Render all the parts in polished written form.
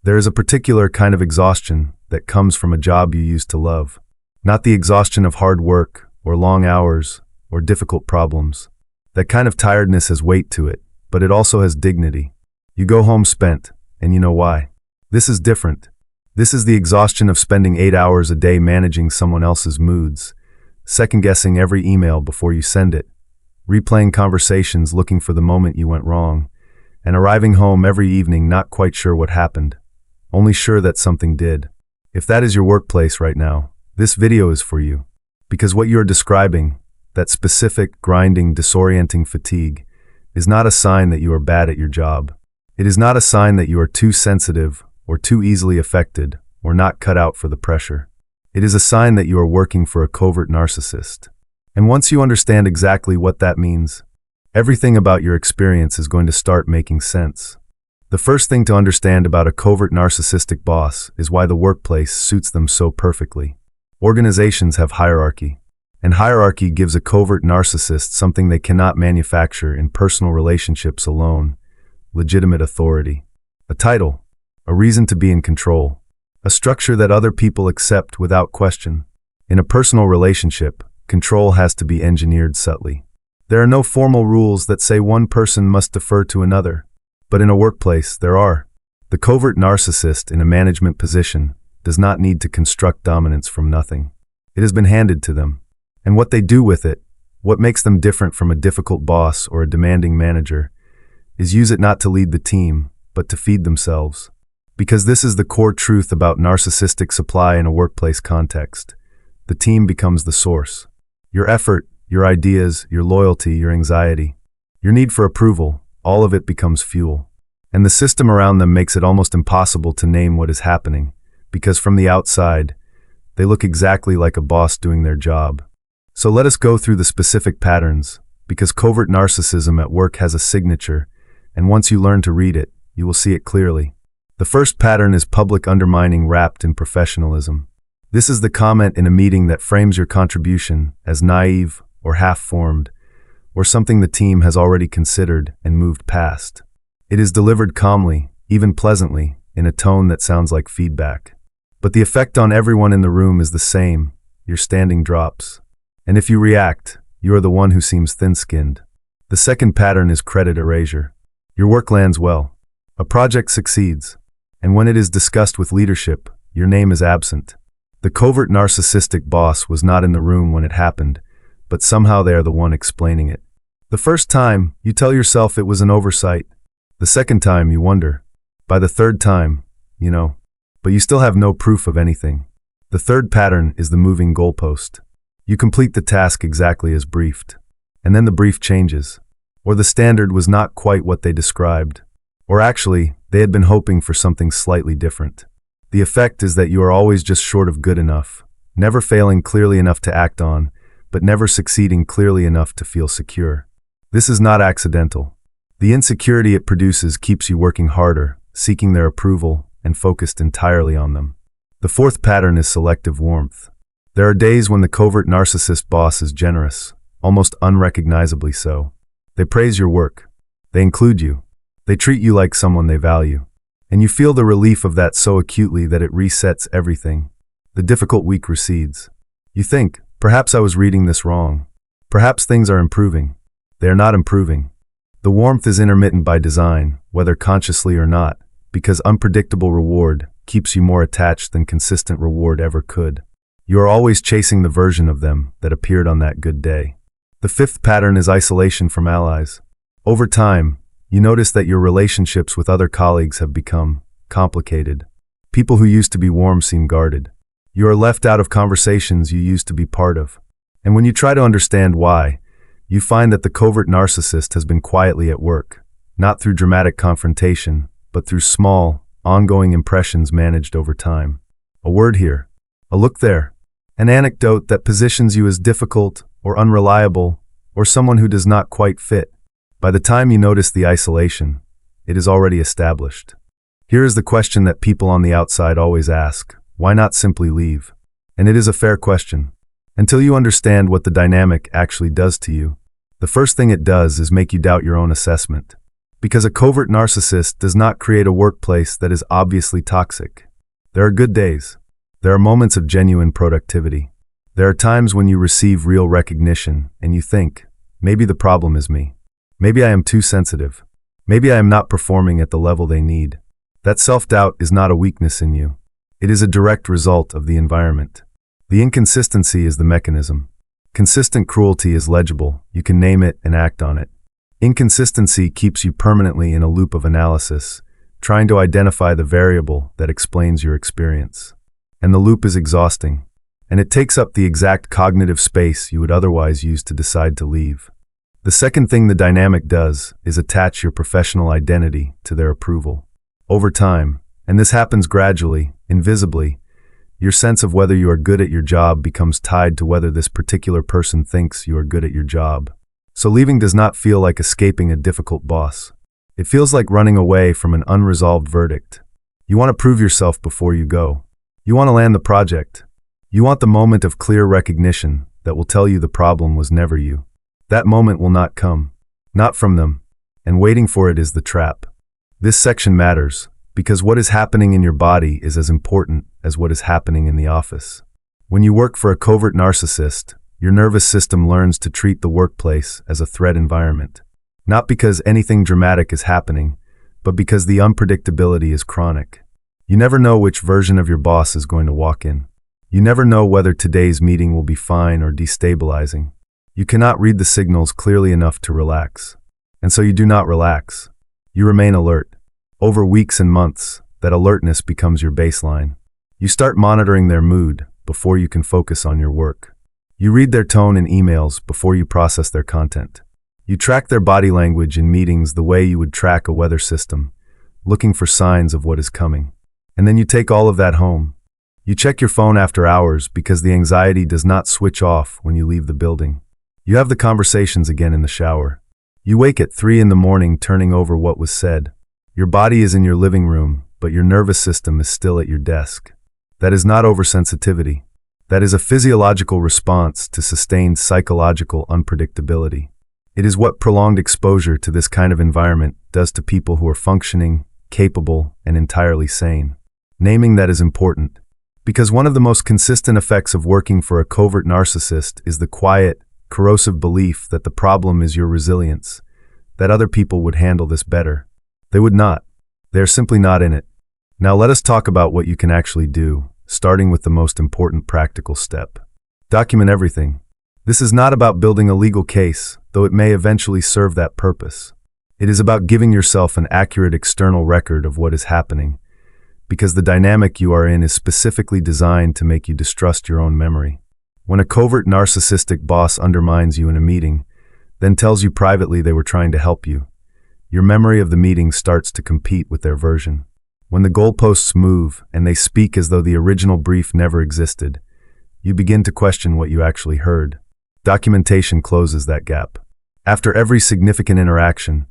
There is a particular kind of exhaustion that comes from a job you used to love. Not the exhaustion of hard work, or long hours, or difficult problems. That kind of tiredness has weight to it, but it also has dignity. You go home spent, and you know why. This is different. This is the exhaustion of spending 8 hours a day managing someone else's moods, second-guessing every email before you send it, replaying conversations looking for the moment you went wrong, and arriving home every evening not quite sure what happened, only sure that something did. If that is your workplace right now, this video is for you. Because what you are describing, that specific, grinding, disorienting fatigue, is not a sign that you are bad at your job. It is not a sign that you are too sensitive, or too easily affected, or not cut out for the pressure. It is a sign that you are working for a covert narcissist. And once you understand exactly what that means, everything about your experience is going to start making sense. The first thing to understand about a covert narcissistic boss is why the workplace suits them so perfectly. Organizations have hierarchy, and hierarchy gives a covert narcissist something they cannot manufacture in personal relationships alone: legitimate authority. A title, a reason to be in control, a structure that other people accept without question. In a personal relationship, control has to be engineered subtly. There are no formal rules that say one person must defer to another, but in a workplace there are. The covert narcissist in a management position does not need to construct dominance from nothing. It has been handed to them. And what they do with it, what makes them different from a difficult boss or a demanding manager, is use it not to lead the team, but to feed themselves. Because this is the core truth about narcissistic supply in a workplace context. The team becomes the source. Your effort, your ideas, your loyalty, your anxiety, your need for approval, all of it becomes fuel. And the system around them makes it almost impossible to name what is happening, because from the outside, they look exactly like a boss doing their job. So let us go through the specific patterns, because covert narcissism at work has a signature, and once you learn to read it, you will see it clearly. The first pattern is public undermining wrapped in professionalism. This is the comment in a meeting that frames your contribution as naive or half-formed, or something the team has already considered and moved past. It is delivered calmly, even pleasantly, in a tone that sounds like feedback. But the effect on everyone in the room is the same. Your standing drops. And if you react, you are the one who seems thin-skinned. The second pattern is credit erasure. Your work lands well. A project succeeds. And when it is discussed with leadership, your name is absent. The covert narcissistic boss was not in the room when it happened, but somehow they are the one explaining it. The first time, you tell yourself it was an oversight. The second time, you wonder. By the third time, you know. But you still have no proof of anything. The third pattern is the moving goalpost. You complete the task exactly as briefed. And then the brief changes. Or the standard was not quite what they described. Or actually, they had been hoping for something slightly different. The effect is that you are always just short of good enough, never failing clearly enough to act on, but never succeeding clearly enough to feel secure. This is not accidental. The insecurity it produces keeps you working harder, seeking their approval, and focused entirely on them. The fourth pattern is selective warmth. There are days when the covert narcissist boss is generous, almost unrecognizably so. They praise your work. They include you. They treat you like someone they value. And you feel the relief of that so acutely that it resets everything. The difficult week recedes. You think, perhaps I was reading this wrong. Perhaps things are improving. They are not improving. The warmth is intermittent by design, whether consciously or not, because unpredictable reward keeps you more attached than consistent reward ever could. You are always chasing the version of them that appeared on that good day. The fifth pattern is isolation from allies. Over time, you notice that your relationships with other colleagues have become complicated. People who used to be warm seem guarded. You are left out of conversations you used to be part of. And when you try to understand why, you find that the covert narcissist has been quietly at work, not through dramatic confrontation, but through small, ongoing impressions managed over time. A word here, a look there, an anecdote that positions you as difficult or unreliable or someone who does not quite fit. By the time you notice the isolation, it is already established. Here is the question that people on the outside always ask: why not simply leave? And it is a fair question. Until you understand what the dynamic actually does to you, the first thing it does is make you doubt your own assessment. Because a covert narcissist does not create a workplace that is obviously toxic. There are good days. There are moments of genuine productivity. There are times when you receive real recognition and you think, maybe the problem is me. Maybe I am too sensitive. Maybe I am not performing at the level they need. That self-doubt is not a weakness in you. It is a direct result of the environment. The inconsistency is the mechanism. Consistent cruelty is legible. You can name it and act on it. Inconsistency keeps you permanently in a loop of analysis, trying to identify the variable that explains your experience. And the loop is exhausting, and it takes up the exact cognitive space you would otherwise use to decide to leave. The second thing the dynamic does is attach your professional identity to their approval. Over time, and this happens gradually, invisibly, your sense of whether you are good at your job becomes tied to whether this particular person thinks you are good at your job. So leaving does not feel like escaping a difficult boss. It feels like running away from an unresolved verdict. You want to prove yourself before you go. You want to land the project. You want the moment of clear recognition that will tell you the problem was never you. That moment will not come. Not from them. And waiting for it is the trap. This section matters because what is happening in your body is as important as what is happening in the office. When you work for a covert narcissist, your nervous system learns to treat the workplace as a threat environment. Not because anything dramatic is happening, but because the unpredictability is chronic. You never know which version of your boss is going to walk in. You never know whether today's meeting will be fine or destabilizing. You cannot read the signals clearly enough to relax. And so you do not relax. You remain alert. Over weeks and months, that alertness becomes your baseline. You start monitoring their mood before you can focus on your work. You read their tone in emails before you process their content. You track their body language in meetings the way you would track a weather system, looking for signs of what is coming. And then you take all of that home. You check your phone after hours because the anxiety does not switch off when you leave the building. You have the conversations again in the shower. You wake at 3 a.m. turning over what was said. Your body is in your living room, but your nervous system is still at your desk. That is not oversensitivity. That is a physiological response to sustained psychological unpredictability. It is what prolonged exposure to this kind of environment does to people who are functioning, capable, and entirely sane. Naming that is important, because one of the most consistent effects of working for a covert narcissist is the quiet, corrosive belief that the problem is your resilience, that other people would handle this better. They would not. They are simply not in it. Now let us talk about what you can actually do, starting with the most important practical step. Document everything. This is not about building a legal case, though it may eventually serve that purpose. It is about giving yourself an accurate external record of what is happening, because the dynamic you are in is specifically designed to make you distrust your own memory. When a covert narcissistic boss undermines you in a meeting, then tells you privately they were trying to help you, your memory of the meeting starts to compete with their version. When the goalposts move and they speak as though the original brief never existed, you begin to question what you actually heard. Documentation closes that gap. After every significant interaction,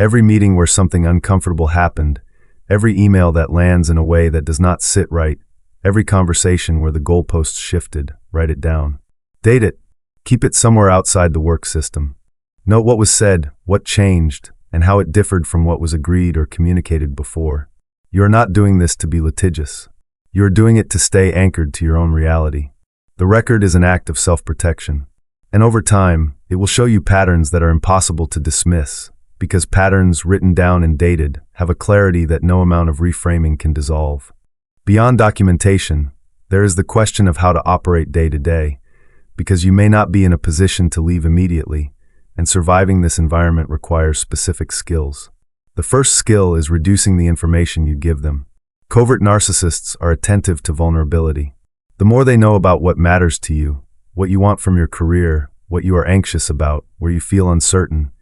every meeting where something uncomfortable happened, every email that lands in a way that does not sit right, every conversation where the goalposts shifted, write it down. Date it. Keep it somewhere outside the work system. Note what was said, what changed, and how it differed from what was agreed or communicated before. You are not doing this to be litigious. You are doing it to stay anchored to your own reality. The record is an act of self-protection. And over time, it will show you patterns that are impossible to dismiss, because patterns written down and dated have a clarity that no amount of reframing can dissolve. Beyond documentation, there is the question of how to operate day to day, because you may not be in a position to leave immediately, and surviving this environment requires specific skills. The first skill is reducing the information you give them. Covert narcissists are attentive to vulnerability. The more they know about what matters to you, what you want from your career, what you are anxious about, where you feel uncertain,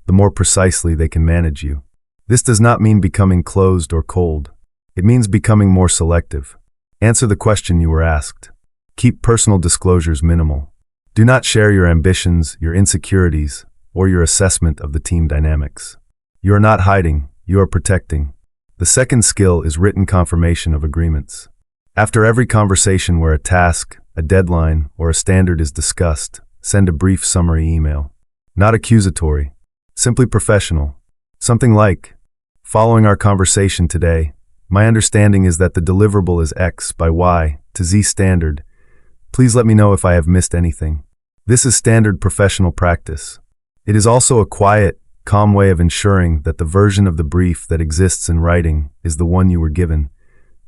the more precisely they can manage you. This does not mean becoming closed or cold. It means becoming more selective. Answer the question you were asked. Keep personal disclosures minimal. Do not share your ambitions, your insecurities, or your assessment of the team dynamics. You are not hiding, you are protecting. The second skill is written confirmation of agreements. After every conversation where a task, a deadline, or a standard is discussed, send a brief summary email. Not accusatory, simply professional. Something like, following our conversation today, my understanding is that the deliverable is X by Y to Z standard. Please let me know if I have missed anything. This is standard professional practice. It is also a quiet, calm way of ensuring that the version of the brief that exists in writing is the one you were given,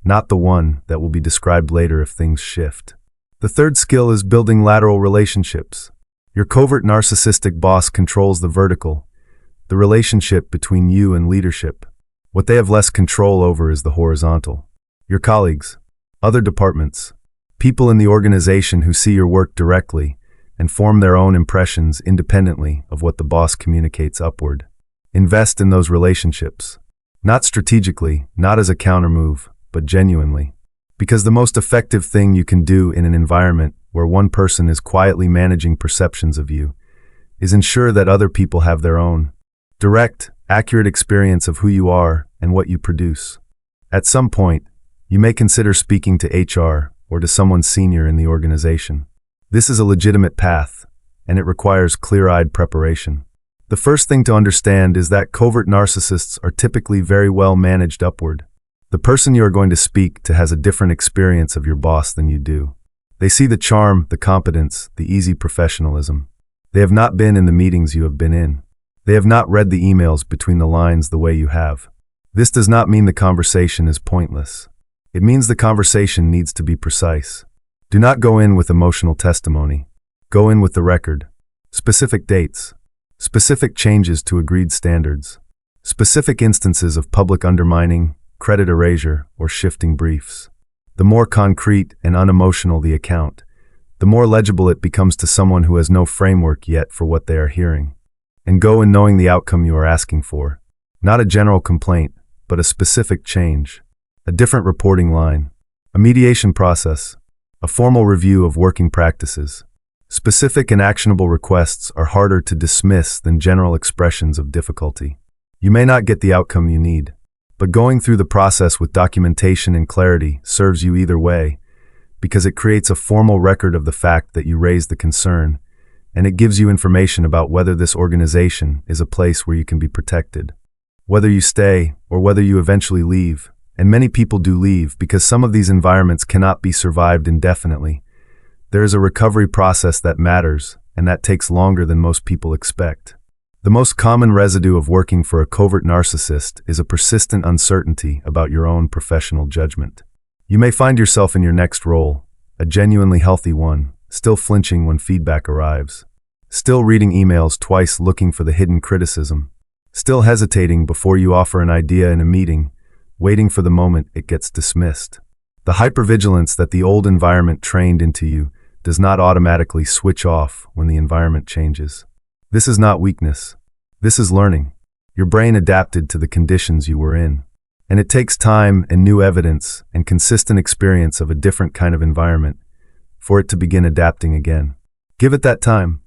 not the one that will be described later if things shift. The third skill is building lateral relationships. Your covert narcissistic boss controls the vertical, the relationship between you and leadership. What they have less control over is the horizontal. Your colleagues, other departments, people in the organization who see your work directly and form their own impressions independently of what the boss communicates upward. Invest in those relationships. Not strategically, not as a counter move, but genuinely. Because the most effective thing you can do in an environment where one person is quietly managing perceptions of you is ensure that other people have their own direct, accurate experience of who you are and what you produce. At some point, you may consider speaking to HR or to someone senior in the organization. This is a legitimate path, and it requires clear-eyed preparation. The first thing to understand is that covert narcissists are typically very well managed upward. The person you are going to speak to has a different experience of your boss than you do. They see the charm, the competence, the easy professionalism. They have not been in the meetings you have been in. They have not read the emails between the lines the way you have. This does not mean the conversation is pointless. It means the conversation needs to be precise. Do not go in with emotional testimony. Go in with the record. Specific dates. Specific changes to agreed standards. Specific instances of public undermining, credit erasure, or shifting briefs. The more concrete and unemotional the account, the more legible it becomes to someone who has no framework yet for what they are hearing. And go in knowing the outcome you are asking for. Not a general complaint, but a specific change. A different reporting line. A mediation process. A formal review of working practices. Specific and actionable requests are harder to dismiss than general expressions of difficulty. You may not get the outcome you need, but going through the process with documentation and clarity serves you either way, because it creates a formal record of the fact that you raised the concern, and it gives you information about whether this organization is a place where you can be protected. Whether you stay or whether you eventually leave, and many people do leave because some of these environments cannot be survived indefinitely. There is a recovery process that matters, and that takes longer than most people expect. The most common residue of working for a covert narcissist is a persistent uncertainty about your own professional judgment. You may find yourself in your next role, a genuinely healthy one, still flinching when feedback arrives, still reading emails twice looking for the hidden criticism, still hesitating before you offer an idea in a meeting, waiting for the moment it gets dismissed. The hypervigilance that the old environment trained into you does not automatically switch off when the environment changes. This is not weakness. This is learning. Your brain adapted to the conditions you were in. And it takes time and new evidence and consistent experience of a different kind of environment for it to begin adapting again. Give it that time.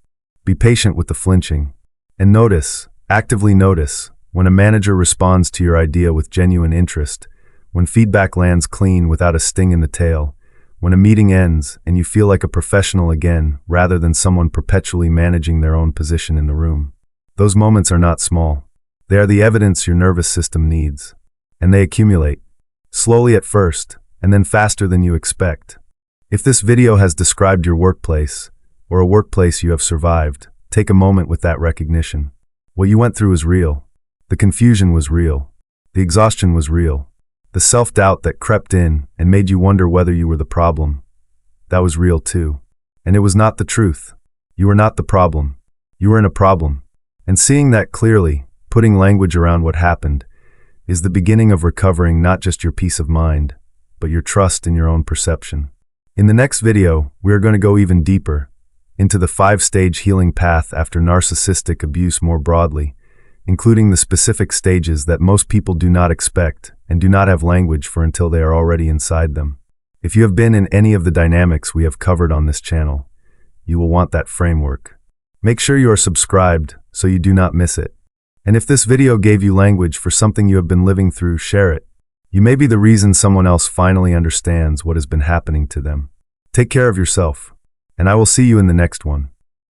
Be patient with the flinching. And notice, actively notice, when a manager responds to your idea with genuine interest, when feedback lands clean without a sting in the tail, when a meeting ends and you feel like a professional again rather than someone perpetually managing their own position in the room. Those moments are not small. They are the evidence your nervous system needs. And they accumulate, slowly at first, and then faster than you expect. If this video has described your workplace, or a workplace you have survived, take a moment with that recognition. What you went through is real. The confusion was real. The exhaustion was real. The self-doubt that crept in and made you wonder whether you were the problem, that was real too. And it was not the truth. You were not the problem. You were in a problem. And seeing that clearly, putting language around what happened, is the beginning of recovering not just your peace of mind, but your trust in your own perception. In the next video, we are going to go even deeper into the 5-stage healing path after narcissistic abuse more broadly, including the specific stages that most people do not expect and do not have language for until they are already inside them. If you have been in any of the dynamics we have covered on this channel, you will want that framework. Make sure you are subscribed so you do not miss it. And if this video gave you language for something you have been living through, share it. You may be the reason someone else finally understands what has been happening to them. Take care of yourself, and I will see you in the next one.